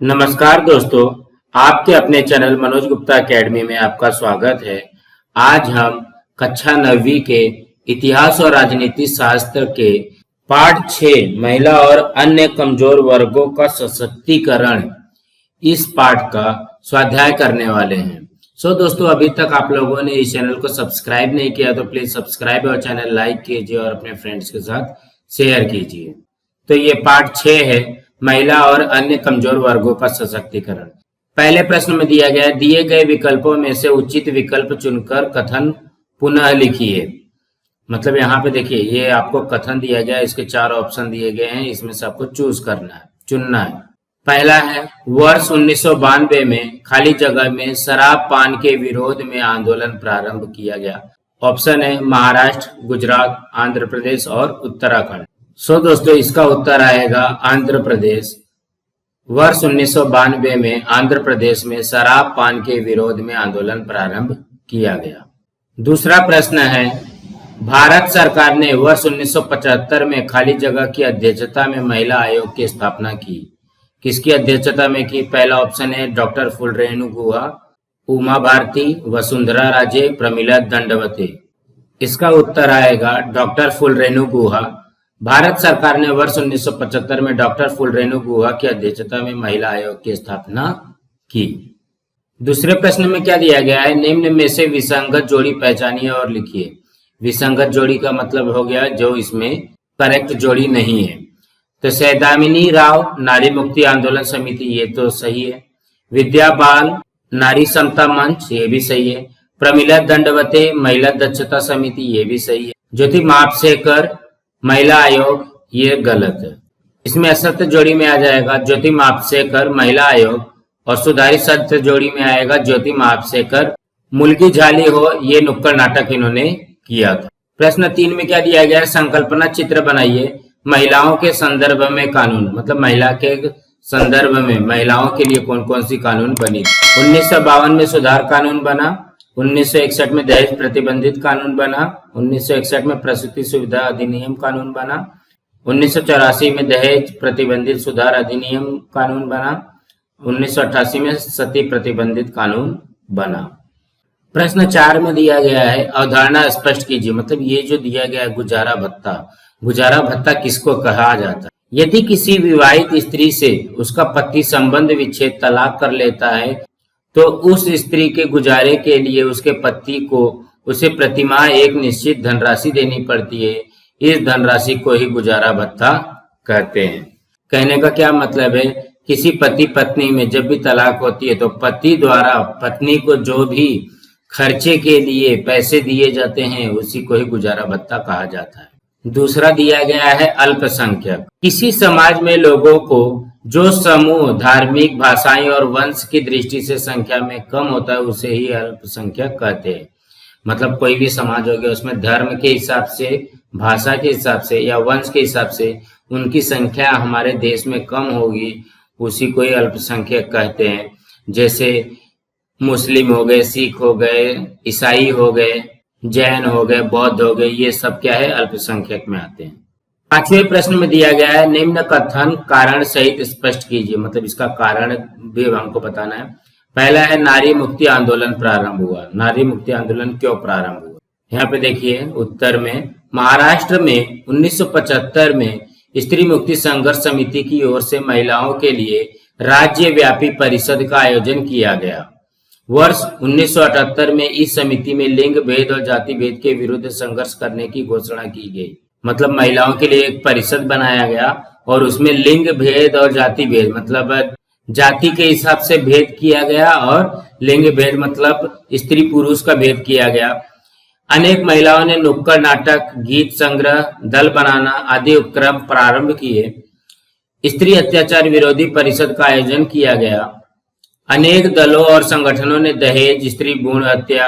नमस्कार दोस्तों, आपके अपने चैनल मनोज गुप्ता एकेडमी में आपका स्वागत है। आज हम कक्षा 9वीं के इतिहास और राजनीति शास्त्र के पाठ 6 महिला और अन्य कमजोर वर्गों का सशक्तिकरण इस पाठ का स्वाध्याय करने वाले हैं। दोस्तों, अभी तक आप लोगों ने इस चैनल को सब्सक्राइब नहीं किया तो प्लीज सब्सक्राइब और चैनल लाइक कीजिए और अपने फ्रेंड्स के साथ शेयर कीजिए। तो ये पाठ 6 है, महिला और अन्य कमजोर वर्गों का सशक्तिकरण। पहले प्रश्न में दिया गया है, दिए गए विकल्पों में से उचित विकल्प चुनकर कथन पुनः लिखिए। मतलब यहाँ पे देखिए, ये आपको कथन दिया गया है, इसके 4 ऑप्शन दिए गए हैं, इसमें से आपको चुनना है। पहला है, वर्ष 1992 में खाली जगह में शराब पान के विरोध में आंदोलन प्रारंभ किया गया। ऑप्शन है महाराष्ट्र, गुजरात, आंध्र प्रदेश और उत्तराखंड। दोस्तों, इसका उत्तर आएगा आंध्र प्रदेश। वर्ष 1992 में आंध्र प्रदेश में शराब पान के विरोध में आंदोलन प्रारंभ किया गया। दूसरा प्रश्न है, भारत सरकार ने वर्ष 1975 में खाली जगह की अध्यक्षता में महिला आयोग की स्थापना की। किसकी अध्यक्षता में की? पहला ऑप्शन है डॉक्टर फुलरेणु गुहा, उमा भारती, वसुंधरा राजे, प्रमिला दंडवते। इसका उत्तर आएगा डॉक्टर फुलरेणु गुहा। भारत सरकार ने वर्ष 1975 में डॉक्टर फुलरेणु गुहा की अध्यक्षता में महिला आयोग की स्थापना की। दूसरे प्रश्न में क्या दिया गया है, निम्न में से विसंगत जोड़ी पहचानिए और लिखिए। विसंगत जोड़ी का मतलब हो गया जो इसमें करेक्ट जोड़ी नहीं है। तो सैदामिनी राव नारी मुक्ति आंदोलन समिति, ये तो सही है। विद्या बाल नारी समता मंच, ये भी सही है। प्रमिला दंडवते महिला दक्षता समिति, ये भी सही है। ज्योति मापसेकर महिला आयोग, ये गलत है। इसमें असत्य जोड़ी में आ जाएगा ज्योति मापसेकर महिला आयोग, और सुधारित सत्य जोड़ी में आएगा ज्योति मापसेकर मुल्की झाली हो, ये नुक्कड़ नाटक इन्होंने किया था। प्रश्न 3 में क्या दिया गया है, संकल्पना चित्र बनाइए। महिलाओं के संदर्भ में कानून, मतलब महिला के संदर्भ में महिलाओं के लिए कौन कौन सी कानून बनी। 1952 में सुधार कानून बना, 1961 में दहेज प्रतिबंधित कानून बना, 1961 में प्रसूति सुविधा अधिनियम कानून बना, 1984 में दहेज प्रतिबंधित सुधार अधिनियम कानून बना, 1988 में सती प्रतिबंधित कानून बना। प्रश्न 4 में दिया गया है, अवधारणा स्पष्ट कीजिए। मतलब ये जो दिया गया है गुजारा भत्ता, गुजारा भत्ता किसको कहा जाता है? यदि किसी विवाहित स्त्री से उसका पति संबंध विच्छेद तलाक कर लेता है तो उस स्त्री के गुजारे के लिए उसके पति को उसे प्रतिमाह एक निश्चित धनराशि देनी पड़ती है। इस धनराशि को ही गुजारा भत्ता कहते हैं। कहने का क्या मतलब है, किसी पति पत्नी में जब भी तलाक होती है तो पति द्वारा पत्नी को जो भी खर्चे के लिए पैसे दिए जाते हैं उसी को ही गुजारा भत्ता कहा जाता है। दूसरा दिया गया है अल्पसंख्यक। किसी समाज में लोगों को जो समूह धार्मिक, भाषाई और वंश की दृष्टि से संख्या में कम होता है उसे ही अल्पसंख्यक कहते हैं। मतलब कोई भी समाज हो गया, उसमें धर्म के हिसाब से, भाषा के हिसाब से या वंश के हिसाब से उनकी संख्या हमारे देश में कम होगी, उसी को ही अल्पसंख्यक कहते हैं। जैसे मुस्लिम हो गए, सिख हो गए, ईसाई हो गए, जैन हो गए, बौद्ध हो गए, ये सब क्या है, अल्पसंख्यक में आते हैं। 5वें प्रश्न में दिया गया है, निम्न कथन कारण सहित स्पष्ट कीजिए। मतलब इसका कारण भी हमको बताना है। पहला है, नारी मुक्ति आंदोलन प्रारंभ हुआ। नारी मुक्ति आंदोलन क्यों प्रारंभ हुआ? यहाँ पे देखिए उत्तर में, महाराष्ट्र में 1975 में स्त्री मुक्ति संघर्ष समिति की ओर से महिलाओं के लिए राज्यव्यापी परिषद का आयोजन किया गया। वर्ष 1978 में इस समिति में लिंग भेद और जाति भेद के विरुद्ध संघर्ष करने की घोषणा की गई। मतलब महिलाओं के लिए एक परिषद बनाया गया और उसमें लिंग भेद और जाति भेद, मतलब जाति के हिसाब से भेद किया गया और लिंग भेद मतलब स्त्री पुरुष का भेद किया गया। अनेक महिलाओं ने नुक्कड़ नाटक, गीत संग्रह, दल बनाना आदि उपक्रम प्रारंभ किए। स्त्री अत्याचार विरोधी परिषद का आयोजन किया गया। अनेक दलों और संगठनों ने दहेज, स्त्री भ्रूण हत्या,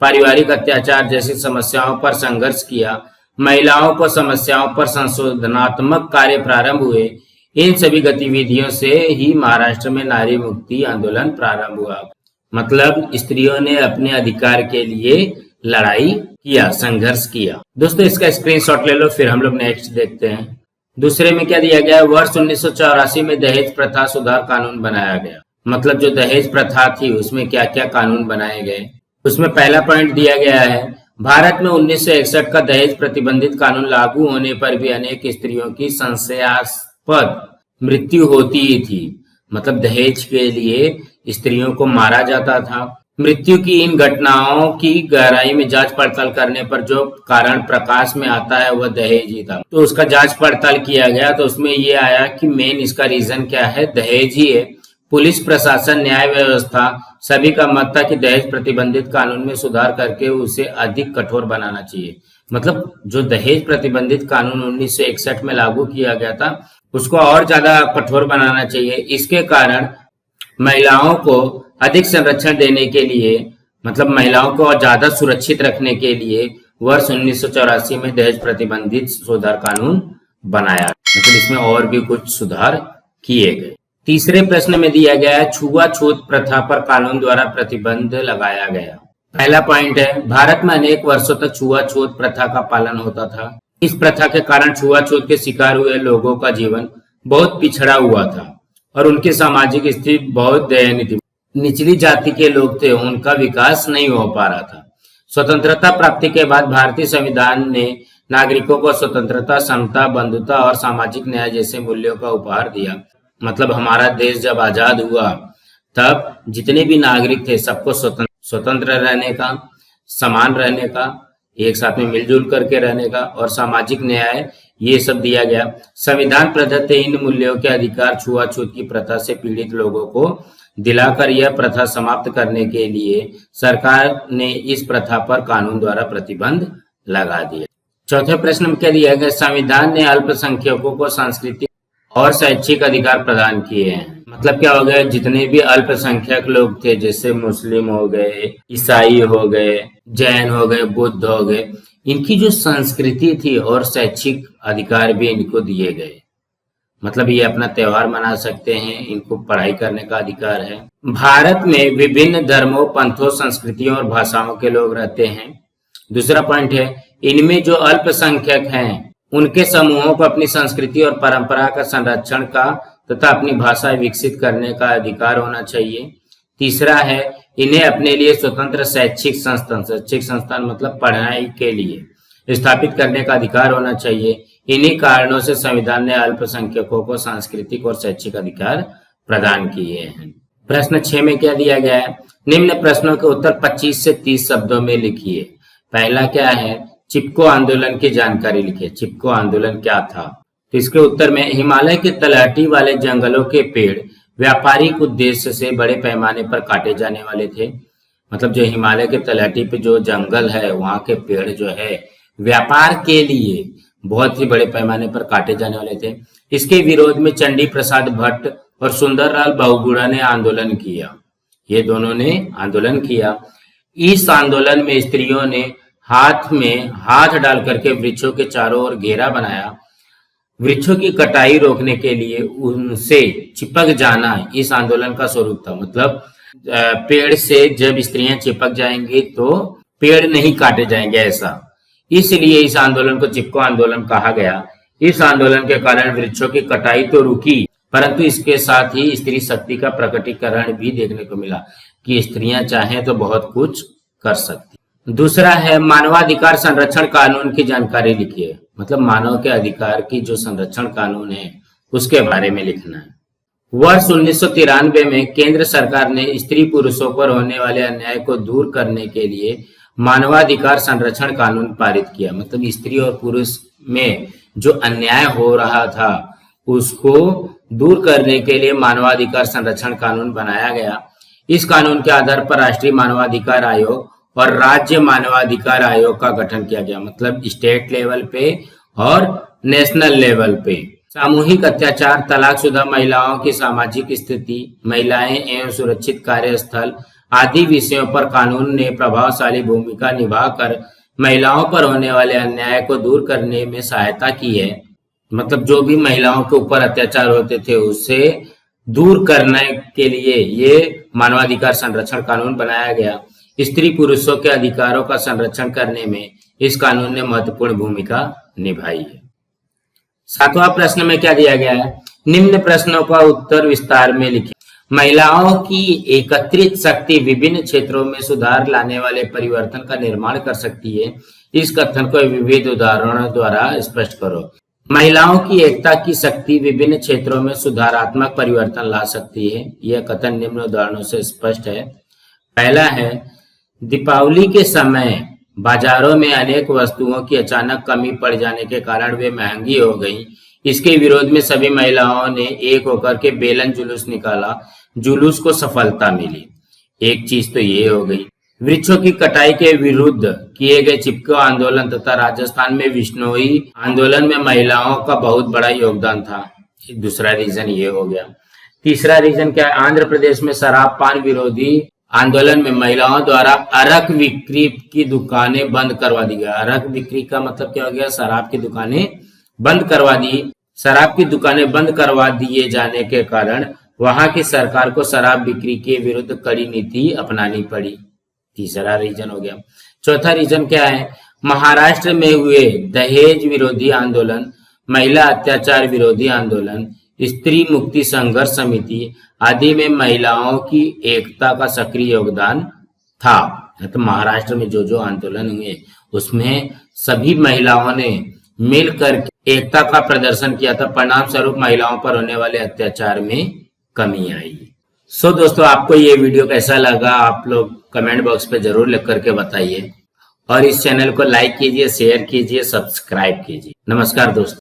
पारिवारिक अत्याचार जैसी समस्याओं पर संघर्ष किया। महिलाओं को समस्याओं पर संशोधनात्मक कार्य प्रारंभ हुए। इन सभी गतिविधियों से ही महाराष्ट्र में नारी मुक्ति आंदोलन प्रारंभ हुआ। मतलब स्त्रियों ने अपने अधिकार के लिए लड़ाई किया, संघर्ष किया। दोस्तों, इसका स्क्रीनशॉट ले लो, फिर हम लोग नेक्स्ट देखते हैं। दूसरे में क्या दिया गया है, वर्ष 1984 में दहेज प्रथा सुधार कानून बनाया गया। मतलब जो दहेज प्रथा थी उसमें क्या क्या कानून बनाए गए। उसमें पहला पॉइंट दिया गया है, भारत में 1961 का दहेज प्रतिबंधित कानून लागू होने पर भी अनेक स्त्रियों की संशयास्पद मृत्यु होती ही थी। मतलब दहेज के लिए स्त्रियों को मारा जाता था। मृत्यु की इन घटनाओं की गहराई में जांच पड़ताल करने पर जो कारण प्रकाश में आता है वह दहेज ही था। तो उसका जांच पड़ताल किया गया तो उसमें ये आया कि मेन इसका रीजन क्या है, दहेज ही है। पुलिस प्रशासन, न्याय व्यवस्था सभी का मत था कि दहेज प्रतिबंधित कानून में सुधार करके उसे अधिक कठोर बनाना चाहिए। मतलब जो दहेज प्रतिबंधित कानून 1961 में लागू किया गया था उसको और ज्यादा कठोर बनाना चाहिए। इसके कारण महिलाओं को अधिक संरक्षण देने के लिए, मतलब महिलाओं को और ज्यादा सुरक्षित रखने के लिए वर्ष 1984 में दहेज प्रतिबंधित सुधार कानून बनाया। मतलब इसमें और भी कुछ सुधार किए गए। तीसरे प्रश्न में दिया गया है, छुआछूत प्रथा पर कानून द्वारा प्रतिबंध लगाया गया। पहला पॉइंट है, भारत में अनेक वर्षों तक छुआछूत प्रथा का पालन होता था। इस प्रथा के कारण छुआछूत के शिकार हुए लोगों का जीवन बहुत पिछड़ा हुआ था और उनकी सामाजिक स्थिति बहुत दयनीय थी। निचली जाति के लोग थे, उनका विकास नहीं हो पा रहा था। स्वतंत्रता प्राप्ति के बाद भारतीय संविधान ने नागरिकों को स्वतंत्रता, समता, बंधुता और सामाजिक न्याय जैसे मूल्यों का उपहार दिया। मतलब हमारा देश जब आजाद हुआ तब जितने भी नागरिक थे सबको स्वतंत्र रहने का, समान रहने का, एक साथ में मिलजुल करके रहने का और सामाजिक न्याय, ये सब दिया गया। संविधान प्रदत्त इन मूल्यों के अधिकार छुआछूत की प्रथा से पीड़ित लोगों को दिलाकर यह प्रथा समाप्त करने के लिए सरकार ने इस प्रथा पर कानून द्वारा प्रतिबंध लगा दिया। चौथे प्रश्न में क्या दिया गया, संविधान ने अल्पसंख्यकों को सांस्कृतिक और शैक्षिक अधिकार प्रदान किए हैं। मतलब क्या हो गया, जितने भी अल्पसंख्यक लोग थे जैसे मुस्लिम हो गए, ईसाई हो गए, जैन हो गए, बुद्ध हो गए, इनकी जो संस्कृति थी और शैक्षिक अधिकार भी इनको दिए गए। मतलब ये अपना त्योहार मना सकते हैं, इनको पढ़ाई करने का अधिकार है। भारत में विभिन्न धर्मों, पंथों, संस्कृतियों और भाषाओं के लोग रहते हैं। दूसरा पॉइंट है, इनमें जो अल्पसंख्यक हैं उनके समूहों को अपनी संस्कृति और परंपरा का संरक्षण का तथा अपनी भाषा विकसित करने का अधिकार होना चाहिए। तीसरा है, इन्हें अपने लिए स्वतंत्र शैक्षिक संस्थान मतलब पढ़ाई के लिए स्थापित करने का अधिकार होना चाहिए। इन्हीं कारणों से संविधान ने अल्पसंख्यकों को सांस्कृतिक और शैक्षिक अधिकार प्रदान किए हैं। प्रश्न 6 में क्या दिया गया है, निम्न प्रश्नों के उत्तर 25 से 30 शब्दों में लिखिए। पहला क्या है, चिपको आंदोलन की जानकारी लिखिए। चिपको आंदोलन क्या था? तो इसके उत्तर में, हिमालय के तलहटी वाले जंगलों के पेड़ व्यापारिक उद्देश्य से बड़े पैमाने पर काटे जाने वाले थे। मतलब जो हिमालय के तलहटी पे जो जंगल है वहां के पेड़ जो है व्यापार के लिए बहुत ही बड़े पैमाने पर काटे जाने वाले थे। इसके विरोध में चंडी प्रसाद भट्ट और सुंदरलाल बहुगुणा ने आंदोलन किया। ये दोनों ने आंदोलन किया। इस आंदोलन में स्त्रियों ने हाथ में हाथ डाल करके वृक्षों के चारों ओर घेरा बनाया। वृक्षों की कटाई रोकने के लिए उनसे चिपक जाना इस आंदोलन का स्वरूप था। मतलब पेड़ से जब स्त्रियां चिपक जाएंगी तो पेड़ नहीं काटे जाएंगे, ऐसा। इसलिए इस आंदोलन को चिपको आंदोलन कहा गया। इस आंदोलन के कारण वृक्षों की कटाई तो रुकी, परंतु इसके साथ ही स्त्री शक्ति का प्रकटीकरण भी देखने को मिला कि स्त्रियां चाहें तो बहुत कुछ कर सकती। दूसरा है, मानवाधिकार संरक्षण कानून की जानकारी लिखिए। मतलब मानव के अधिकार की जो संरक्षण कानून है उसके बारे में लिखना है। वर्ष 1993 में केंद्र सरकार ने स्त्री पुरुषों पर होने वाले अन्याय को दूर करने के लिए मानवाधिकार संरक्षण कानून पारित किया। मतलब स्त्री और पुरुष में जो अन्याय हो रहा था उसको दूर करने के लिए मानवाधिकार संरक्षण कानून बनाया गया। इस कानून के आधार पर राष्ट्रीय मानवाधिकार आयोग और राज्य मानवाधिकार आयोग का गठन किया गया। मतलब स्टेट लेवल पे और नेशनल लेवल पे। सामूहिक अत्याचार, तलाकशुदा महिलाओं की सामाजिक स्थिति, महिलाएं एवं सुरक्षित कार्यस्थल आदि विषयों पर कानून ने प्रभावशाली भूमिका निभाकर महिलाओं पर होने वाले अन्याय को दूर करने में सहायता की है। मतलब जो भी महिलाओं के ऊपर अत्याचार होते थे उसे दूर करने के लिए ये मानवाधिकार संरक्षण कानून बनाया गया। स्त्री पुरुषों के अधिकारों का संरक्षण करने में इस कानून ने महत्वपूर्ण भूमिका निभाई है। 7वां प्रश्न में क्या दिया गया है, निम्न प्रश्नों का उत्तर विस्तार में लिखें। महिलाओं की एकत्रित शक्ति विभिन्न क्षेत्रों में सुधार लाने वाले परिवर्तन का निर्माण कर सकती है। इस कथन को विविध उदाहरणों द्वारा स्पष्ट करो। महिलाओं की एकता की शक्ति विभिन्न क्षेत्रों में सुधारात्मक परिवर्तन ला सकती है। यह कथन निम्न उदाहरणों से स्पष्ट है। पहला है, दीपावली के समय बाजारों में अनेक वस्तुओं की अचानक कमी पड़ जाने के कारण वे महंगी हो गईं। इसके विरोध में सभी महिलाओं ने एक होकर के बेलन जुलूस निकाला। जुलूस को सफलता मिली। एक चीज तो ये हो गई। वृक्षों की कटाई के विरुद्ध किए गए चिपको आंदोलन तथा राजस्थान में विश्नोई आंदोलन में महिलाओं का बहुत बड़ा योगदान था। दूसरा रीजन ये हो गया। तीसरा रीजन क्या है, आंध्र प्रदेश में शराब पान विरोधी आंदोलन में महिलाओं द्वारा अरक बिक्री की दुकानें बंद करवा दी गई। अरक बिक्री का मतलब क्या हो गया, शराब की दुकानें बंद करवा दी। शराब की दुकानें बंद करवा दिए जाने के कारण वहां की सरकार को शराब बिक्री के विरुद्ध कड़ी नीति अपनानी पड़ी। तीसरा रीजन हो गया। चौथा रीजन क्या है, महाराष्ट्र में हुए दहेज विरोधी आंदोलन, महिला अत्याचार विरोधी आंदोलन, स्त्री मुक्ति संघर्ष समिति आदि में महिलाओं की एकता का सक्रिय योगदान था। तो महाराष्ट्र में जो आंदोलन हुए उसमें सभी महिलाओं ने मिलकर एकता का प्रदर्शन किया था। परिणाम स्वरूप महिलाओं पर होने वाले अत्याचार में कमी आई। दोस्तों, आपको ये वीडियो कैसा लगा आप लोग कमेंट बॉक्स पे जरूर लिख करके बताइए और इस चैनल को लाइक कीजिए, शेयर कीजिए, सब्सक्राइब कीजिए। नमस्कार दोस्तों।